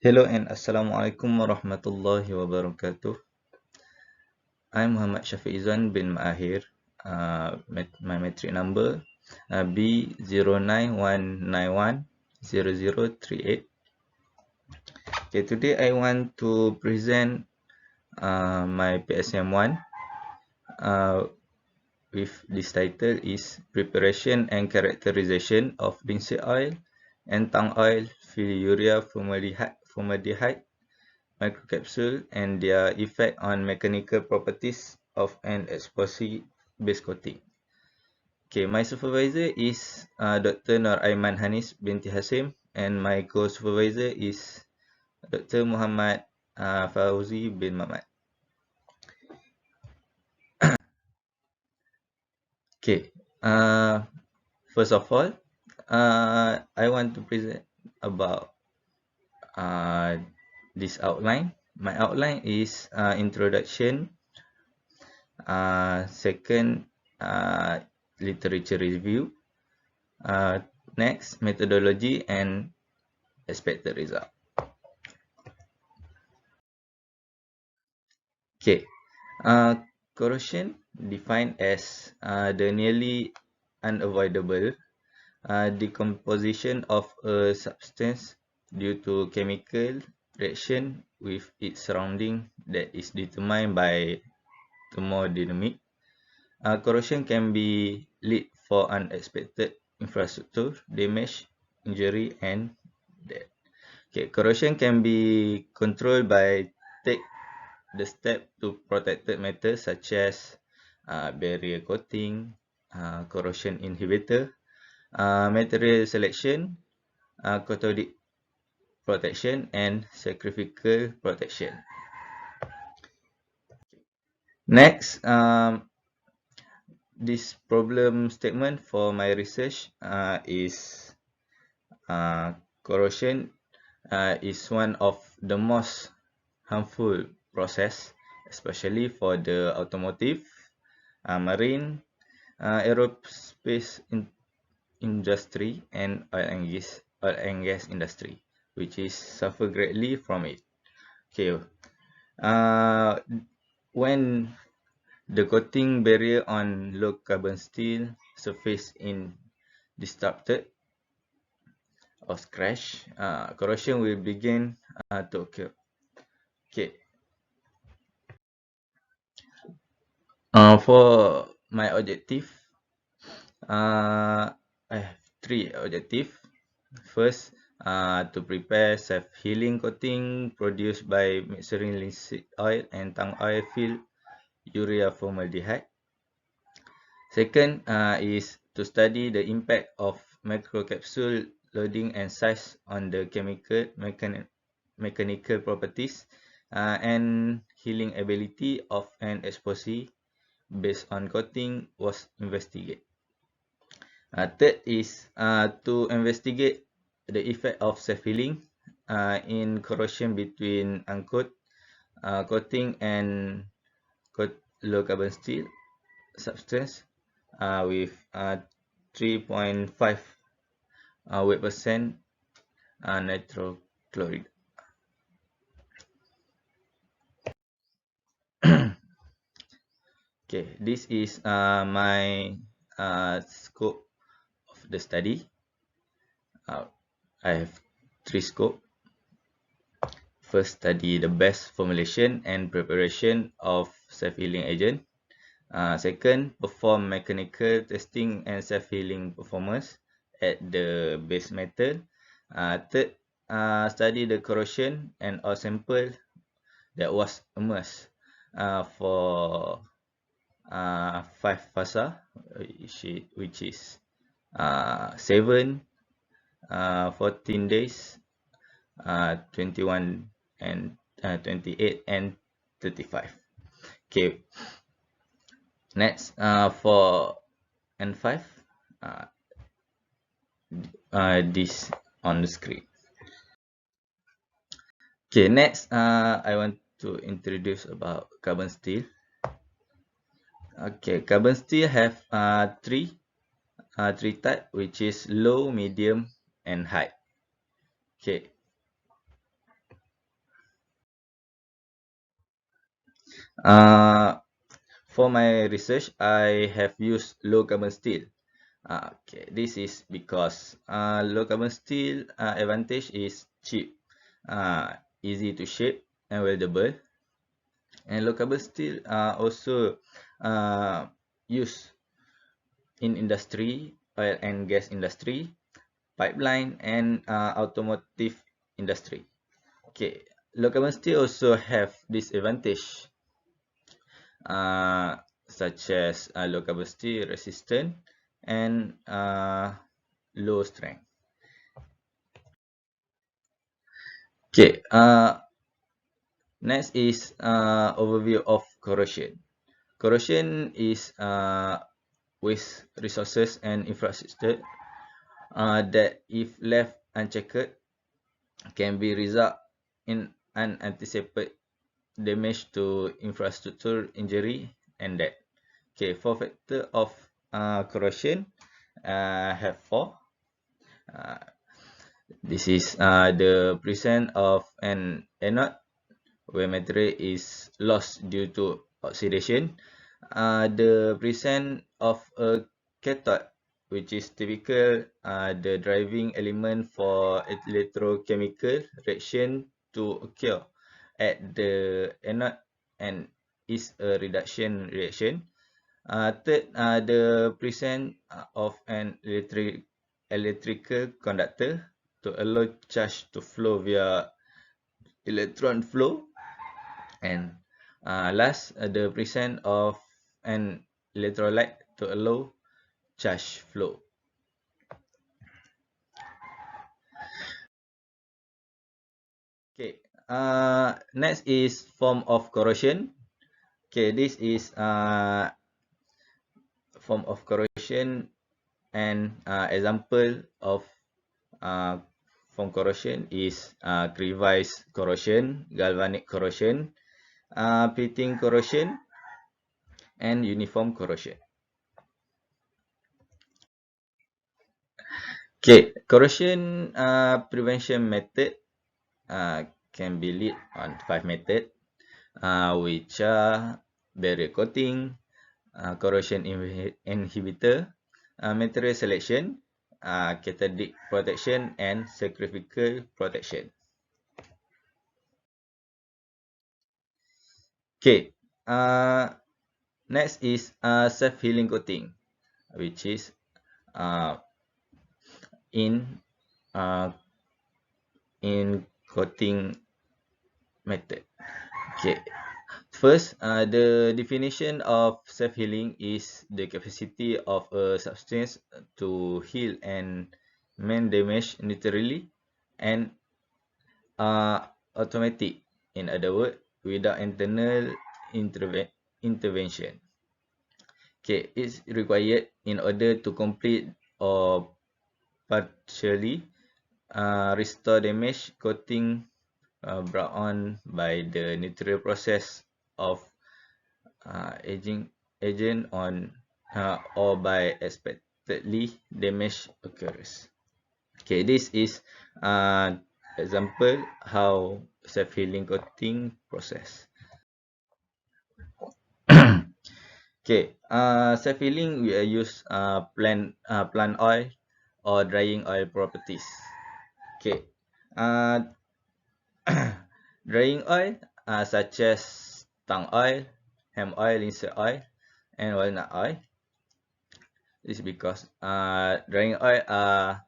Hello and Assalamualaikum warahmatullahi wabarakatuh. I'm Muhammad IZWAN bin AKHIR. My metric number B091910038. Okay, today I want to present my PSM1 with this title is Preparation and Characterization of Linseed Oil and Tung Oil Urea Formaldehyde microcapsule and their effect on mechanical properties of an epoxy base coating. Okay, my supervisor is Dr. Nur Aiman Hanis binti Hasim and my co-supervisor is Dr. Muhammad Fauzi bin Mamat. Okay, first of all, I want to present about this outline. My outline is introduction, second literature review, next methodology and expected result. Okay, corrosion defined as the nearly unavoidable decomposition of a substance due to chemical reaction with its surrounding that is determined by thermodynamic. Corrosion can be lead for unexpected infrastructure damage, injury, and death. Okay, corrosion can be controlled by take the step to protected metals such as barrier coating, corrosion inhibitor, material selection, cathodic protection, and sacrificial protection. Next, this problem statement for my research is corrosion is one of the most harmful process, especially for the automotive, marine, aerospace industry, and oil and gas industry, which is suffer greatly from it. Okay, when the coating barrier on low carbon steel surface is disrupted or scratched, corrosion will begin to occur. Okay. For my objective, I have three objectives. First, to prepare self-healing coating produced by mixing linseed oil and tung oil filled urea formaldehyde. Second, is to study the impact of microcapsule loading and size on the mechanical properties and healing ability of an epoxy based on coating was investigated. Third is to investigate the effect of self-healing in corrosion between uncoated coating and low carbon steel substance with 3.5 weight percent nitrochloride. Okay, this is my scope of the study. I have three scopes. First, study the best formulation and preparation of self-healing agent. Second, perform mechanical testing and self-healing performance at the base metal. Third, study the corrosion and all sample that was immersed for 5 fasa, which is 7, 14 days, 21 and 28 and 35. Okay. Next, for N5, this on the screen. Okay, next, I want to introduce about carbon steel. Okay, carbon steel have three type, which is low, medium, and high. Okay. For my research, I have used low carbon steel. Okay, this is because low carbon steel advantage is cheap, easy to shape and weldable, and low carbon steel also uh, used in industry, oil and gas industry, pipeline, and automotive industry. Okay, low carbon steel also have disadvantage, uh, such as low carbon steel resistant and low strength. Okay, next is overview of corrosion. Corrosion is waste resources and infrastructure that, if left unchecked, can be result in unanticipated damage to infrastructure, injury, and death. Okay, four factor of corrosion have four. Uh, this is the presence of an anode, where material is lost due to oxidation. The presence of a cathode, which is typical the driving element for electrochemical reaction to occur at the anode, and is a reduction reaction. Third, the presence of an electrical conductor to allow charge to flow via electron flow. And last, the presence of an electrolyte to allow charge flow. Okay, next is form of corrosion. Okay, this is form of corrosion, and example of uh, form corrosion is crevice corrosion, galvanic corrosion, pitting corrosion, and uniform corrosion. Okay, corrosion prevention method can be lead on 5 methods, which are barrier coating, corrosion inhibitor, material selection, cathodic protection, and sacrificial protection. Okay, next is self-healing coating, which is uh, in uh, in coating method. Okay, first, the definition of self-healing is the capacity of a substance to heal and mend damage naturally and automatic. In other words, without internal intervention. Okay, it's required in order to complete or partially restore damage coating brought on by the natural process of aging agent on or by expectedly damage occurs. Okay, this is example how self-healing coating process. Okay, self-healing we use plant oil or drying oil properties. Okay, uh, drying oil such as tung oil, hemp oil, linseed oil, and walnut oil. This is because drying oil are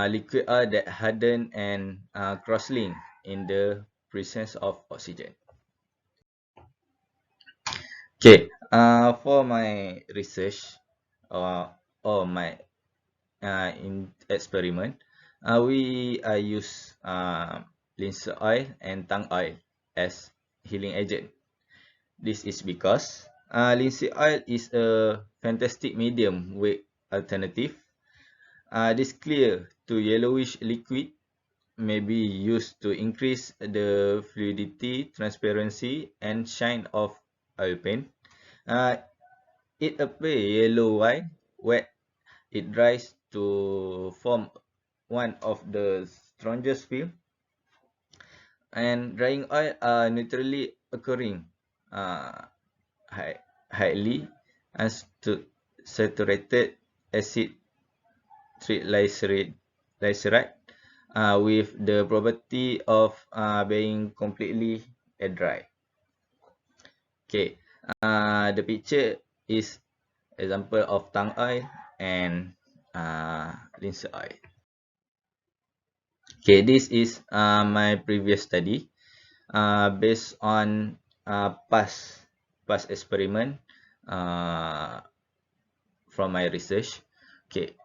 liquid oil that harden and cross-link in the presence of oxygen. Okay, for my research or my in experiment, we use linseed oil and tung oil as healing agent. This is because linseed oil is a fantastic medium weight alternative. This clear to yellowish liquid may be used to increase the fluidity, transparency, and shine of oil paint. Uh, it appears yellow white wet. It dries to form one of the strongest film, and drying oil are naturally occurring highly unsaturated acid triglyceride with the property of being completely dry. Okay, the picture is example of tung oil and linseed oil. Okay, this is my previous study based on past experiment from my research. Okay,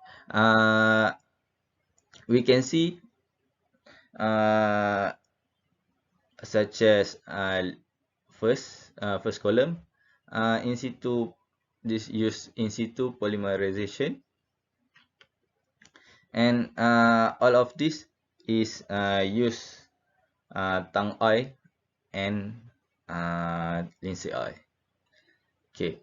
we can see such as first column, in situ, this use in situ polymerization, and all of this is use tung oil and linseed oil. Okay,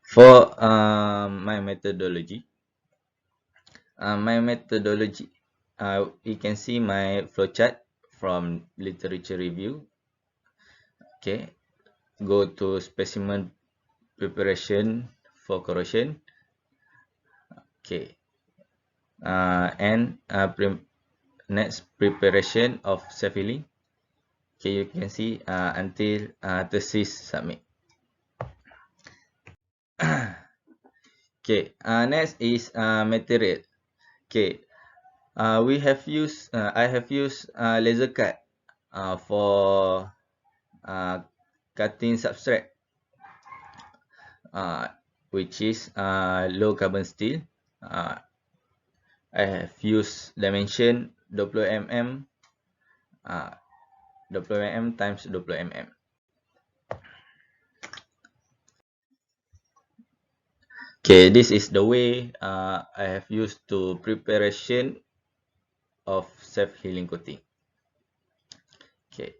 for my methodology, you can see my flowchart from literature review. Okay, go to specimen preparation for corrosion. Okay, and next preparation of self-healing. Okay, you can see until thesis submit. Okay, next is material. Okay, I have used laser cut for cutting substrate, which is low carbon steel. I have used dimension 20 mm, 20 mm times 20 mm. Okay, this is the way I have used to preparation of self-healing coating. Okay.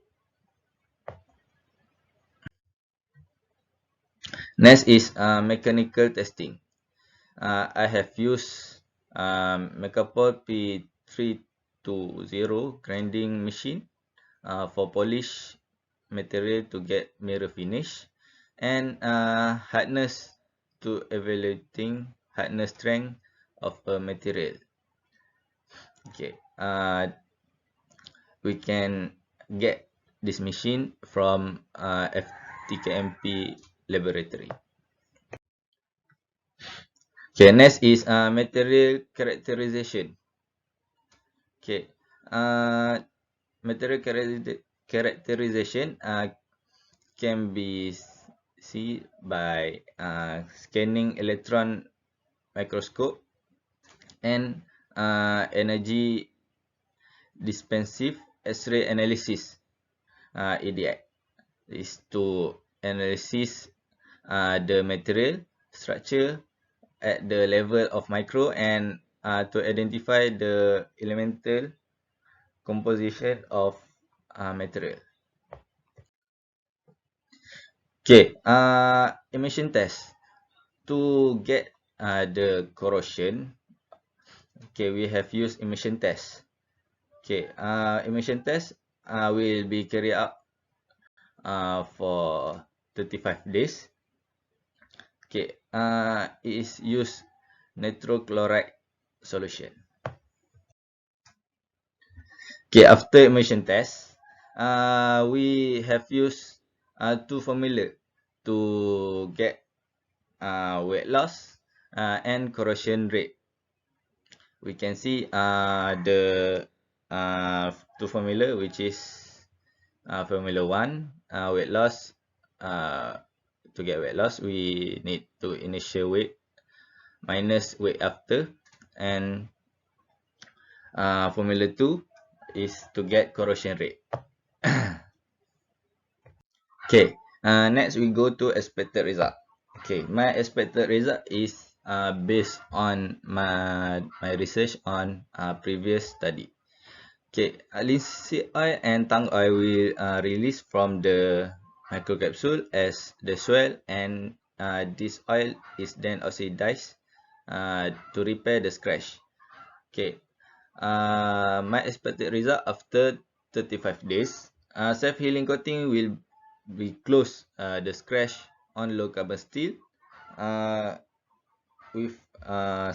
Next is mechanical testing. I have used Mecapol P320 grinding machine for polish material to get mirror finish, and hardness to evaluating hardness strength of a material. Okay, we can get this machine from FTKMP laboratory. Okay, next is material characterization. Okay, material characterization can be seen by scanning electron microscope and energy dispensive X-ray analysis, EDI, is to analyze the material structure at the level of micro and to identify the elemental composition of material. Okay, emission test to get the corrosion. Okay, we have used emission test. Okay, emission test will be carried out for 35 days. Okay, it is use nitrochloride solution. Okay, after emission test, we have used two formula to get weight loss and corrosion rate. We can see the two formula, which is formula 1, weight loss. To get weight loss, we need to initial weight minus weight after, and formula 2 is to get corrosion rate. Okay, next we go to expected result. Okay, my expected result is based on my research on previous study. Okay, linseed oil and tung oil will release from the microcapsule as the swell, and this oil is then oxidized to repair the scratch. Okay, my expected result after 35 days. Self-healing coating will be close the scratch on low carbon steel with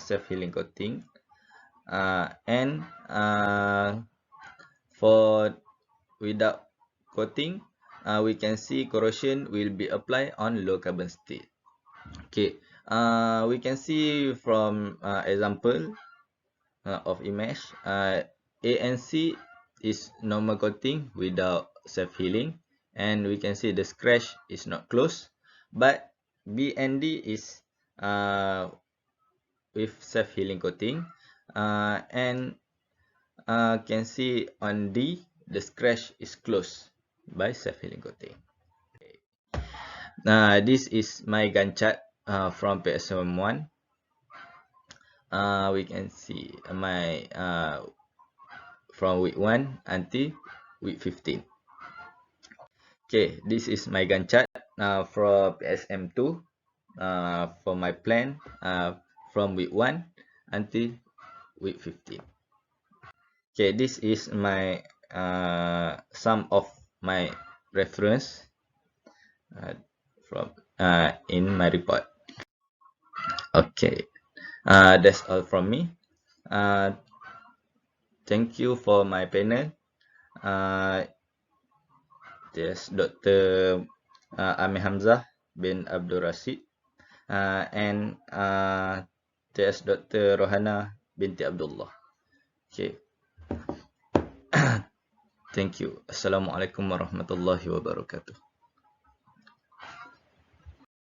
self-healing coating, and for without coating, we can see corrosion will be applied on low carbon steel. Okay, we can see from example of image, A and C is normal coating without self-healing, and we can see the scratch is not close, but B and D is with self-healing coating, and can see on D the scratch is closed by self-healing coating. This is my Gantt chart from PSM1. We can see my from week 1 until week 15. Okay, this is my Gantt chart from PSM2 for my plan from week 1 until week 15. Okay, this is my some of my reference from in my report. Okay, that's all from me. Thank you for my panel. There's Dr. Amir Hamzah bin Abdul Rashid, and there's Dr. Rohana binti Abdullah. Okay. Thank you. Assalamualaikum warahmatullahi wabarakatuh.